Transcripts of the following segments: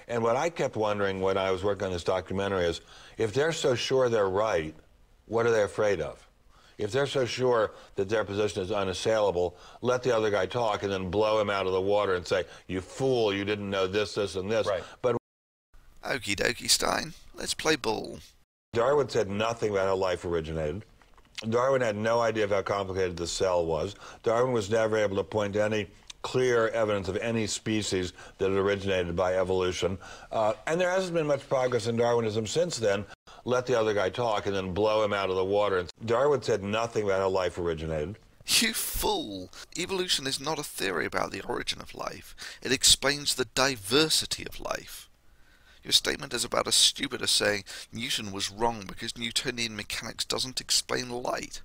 And what I kept wondering when I was working on this documentary is, if they're so sure they're right, what are they afraid of? If they're so sure that their position is unassailable, let the other guy talk and then blow him out of the water and say, you fool, you didn't know this, this, and this. Right. But Okie dokie, Stein. Let's play ball. Darwin said nothing about how life originated. Darwin had no idea of how complicated the cell was. Darwin was never able to point to any clear evidence of any species that had originated by evolution. And there hasn't been much progress in Darwinism since then. Let the other guy talk and then blow him out of the water. And Darwin said nothing about how life originated. You fool! Evolution is not a theory about the origin of life. It explains the diversity of life. Your statement is about as stupid as saying Newton was wrong because Newtonian mechanics doesn't explain light.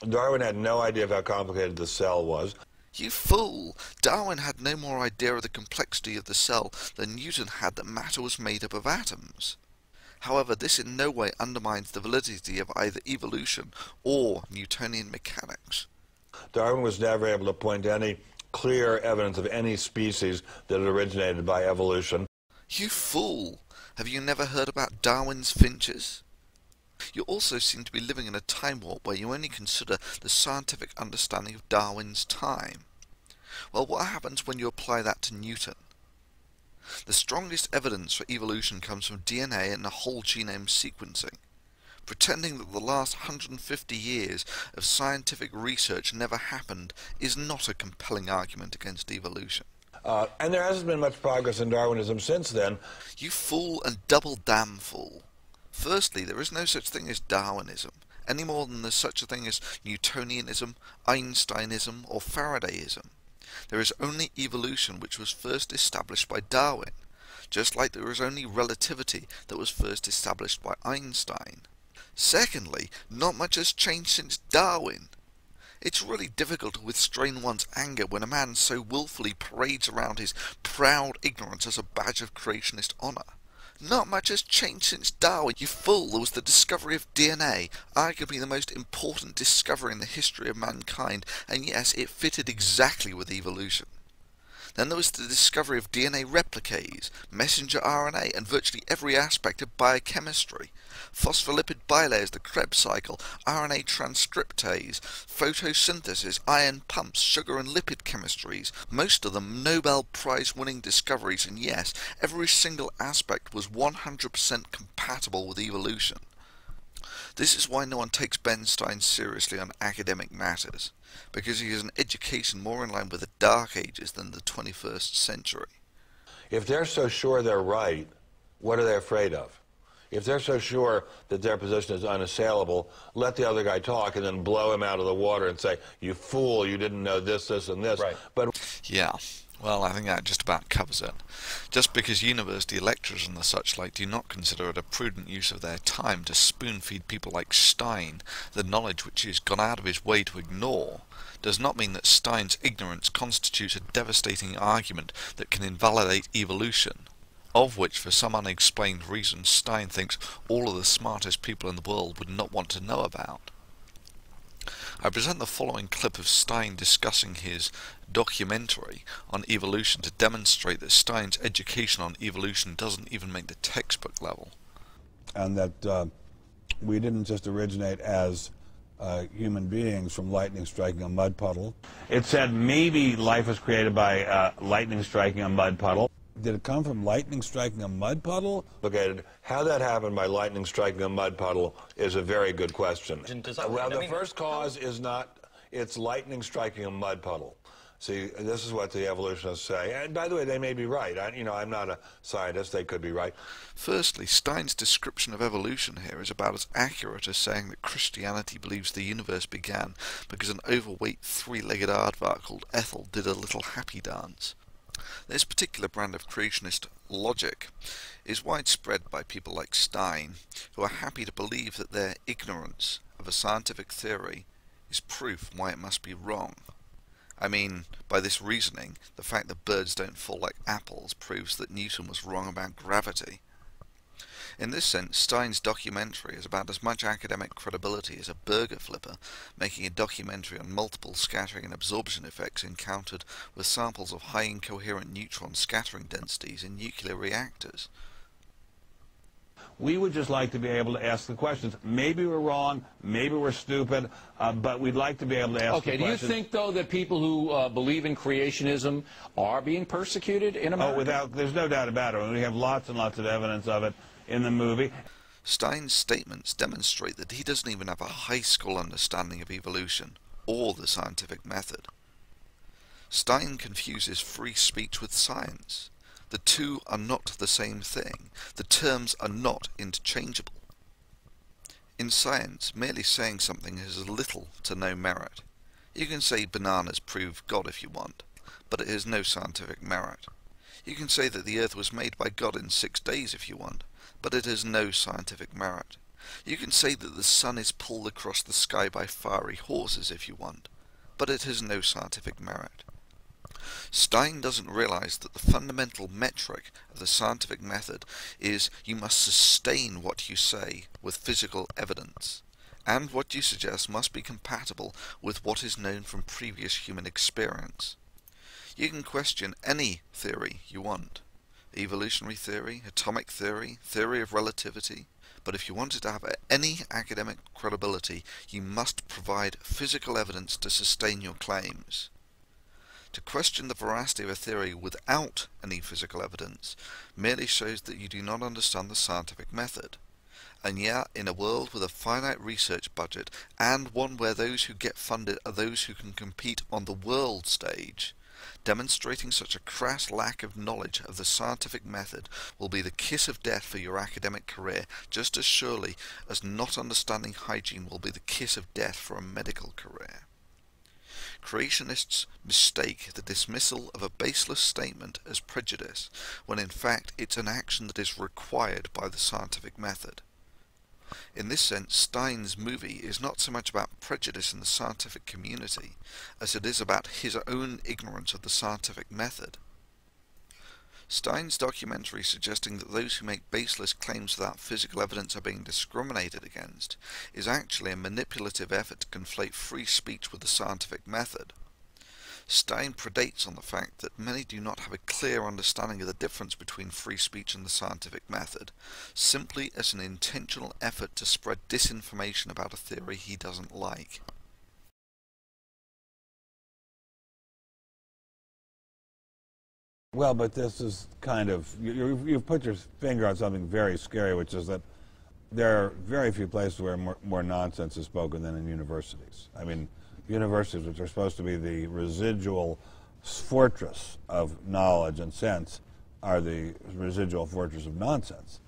Darwin had no idea of how complicated the cell was. You fool! Darwin had no more idea of the complexity of the cell than Newton had that matter was made up of atoms. However, this in no way undermines the validity of either evolution or Newtonian mechanics. Darwin was never able to point to any clear evidence of any species that had originated by evolution. You fool! Have you never heard about Darwin's finches? You also seem to be living in a time warp where you only consider the scientific understanding of Darwin's time. Well, what happens when you apply that to Newton? The strongest evidence for evolution comes from DNA and the whole genome sequencing. Pretending that the last 150 years of scientific research never happened is not a compelling argument against evolution. And there hasn't been much progress in Darwinism since then. You fool and double damn fool. Firstly, there is no such thing as Darwinism, any more than there's such a thing as Newtonianism, Einsteinism, or Faradayism. There is only evolution, which was first established by Darwin, just like there is only relativity that was first established by Einstein. Secondly, not much has changed since Darwin. It's really difficult to restrain one's anger when a man so willfully parades around his proud ignorance as a badge of creationist honour. Not much has changed since Darwin, you fool. There was the discovery of DNA, arguably the most important discovery in the history of mankind, and yes, it fitted exactly with evolution. Then there was the discovery of DNA replicase, messenger RNA, and virtually every aspect of biochemistry. Phospholipid bilayers, the Krebs cycle, RNA transcriptase, photosynthesis, ion pumps, sugar and lipid chemistries, most of them Nobel Prize-winning discoveries, and yes, every single aspect was 100% compatible with evolution. This is why no one takes Ben Stein seriously on academic matters, because he has an education more in line with the Dark Ages than the 21st century. If they're so sure they're right, what are they afraid of? If they're so sure that their position is unassailable, let the other guy talk and then blow him out of the water and say, you fool, you didn't know this, this, and this. Right. But Yeah, well, I think that just about covers it. Just because university lecturers and the such like do not consider it a prudent use of their time to spoon-feed people like Stein the knowledge which he has gone out of his way to ignore, does not mean that Stein's ignorance constitutes a devastating argument that can invalidate evolution, of which, for some unexplained reason, Stein thinks all of the smartest people in the world would not want to know about. I present the following clip of Stein discussing his documentary on evolution to demonstrate that Stein's education on evolution doesn't even make the textbook level. And that we didn't just originate as human beings from lightning striking a mud puddle. it said maybe life was created by lightning striking a mud puddle. Did it come from lightning striking a mud puddle? Located. How that happened by lightning striking a mud puddle is a very good question. Well, the first cause is not, it's lightning striking a mud puddle. See, this is what the evolutionists say. And by the way, they may be right. I'm not a scientist. They could be right. Firstly, Stein's description of evolution here is about as accurate as saying that Christianity believes the universe began because an overweight three-legged aardvark called Ethel did a little happy dance. This particular brand of creationist logic is widespread by people like Stein, who are happy to believe that their ignorance of a scientific theory is proof why it must be wrong. I mean, by this reasoning, the fact that birds don't fall like apples proves that Newton was wrong about gravity. In this sense, Stein's documentary is about as much academic credibility as a burger flipper making a documentary on multiple scattering and absorption effects encountered with samples of high incoherent neutron scattering densities in nuclear reactors. We would just like to be able to ask the questions. Maybe we're wrong, maybe we're stupid, but we'd like to be able to ask the questions. Okay, do you think, though, that people who believe in creationism are being persecuted in America? Oh, there's no doubt about it. We have lots and lots of evidence of it in the movie. Stein's statements demonstrate that he doesn't even have a high school understanding of evolution or the scientific method. Stein confuses free speech with science. The two are not the same thing. The terms are not interchangeable. In science, merely saying something has little to no merit. You can say bananas prove God if you want, but it has no scientific merit. You can say that the earth was made by God in 6 days if you want, but it has no scientific merit. You can say that the sun is pulled across the sky by fiery horses if you want, but it has no scientific merit. Stein doesn't realize that the fundamental metric of the scientific method is you must sustain what you say with physical evidence, and what you suggest must be compatible with what is known from previous human experience. You can question any theory you want, evolutionary theory, atomic theory, theory of relativity, but if you want it to have any academic credibility, you must provide physical evidence to sustain your claims. To question the veracity of a theory without any physical evidence merely shows that you do not understand the scientific method. And yet, in a world with a finite research budget, and one where those who get funded are those who can compete on the world stage, demonstrating such a crass lack of knowledge of the scientific method will be the kiss of death for your academic career, just as surely as not understanding hygiene will be the kiss of death for a medical career. Creationists mistake the dismissal of a baseless statement as prejudice, when in fact it's an action that is required by the scientific method. In this sense, Stein's movie is not so much about prejudice in the scientific community as it is about his own ignorance of the scientific method. Stein's documentary suggesting that those who make baseless claims without physical evidence are being discriminated against is actually a manipulative effort to conflate free speech with the scientific method. Stein predates on the fact that many do not have a clear understanding of the difference between free speech and the scientific method, simply as an intentional effort to spread disinformation about a theory he doesn't like. Well, but this is kind of, you've put your finger on something very scary, which is that there are very few places where more nonsense is spoken than in universities. I mean, universities, which are supposed to be the residual fortress of knowledge and sense, are the residual fortress of nonsense.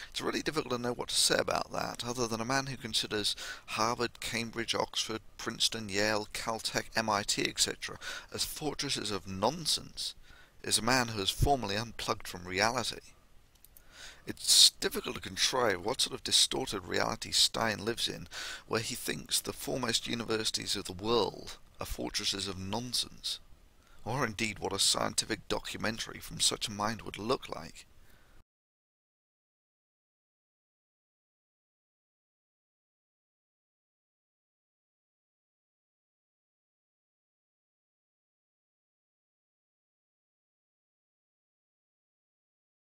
It's really difficult to know what to say about that, other than a man who considers Harvard, Cambridge, Oxford, Princeton, Yale, Caltech, MIT, etc. as fortresses of nonsense is a man who has formally unplugged from reality. It's difficult to contrive what sort of distorted reality Stein lives in, where he thinks the foremost universities of the world are fortresses of nonsense, or indeed what a scientific documentary from such a mind would look like.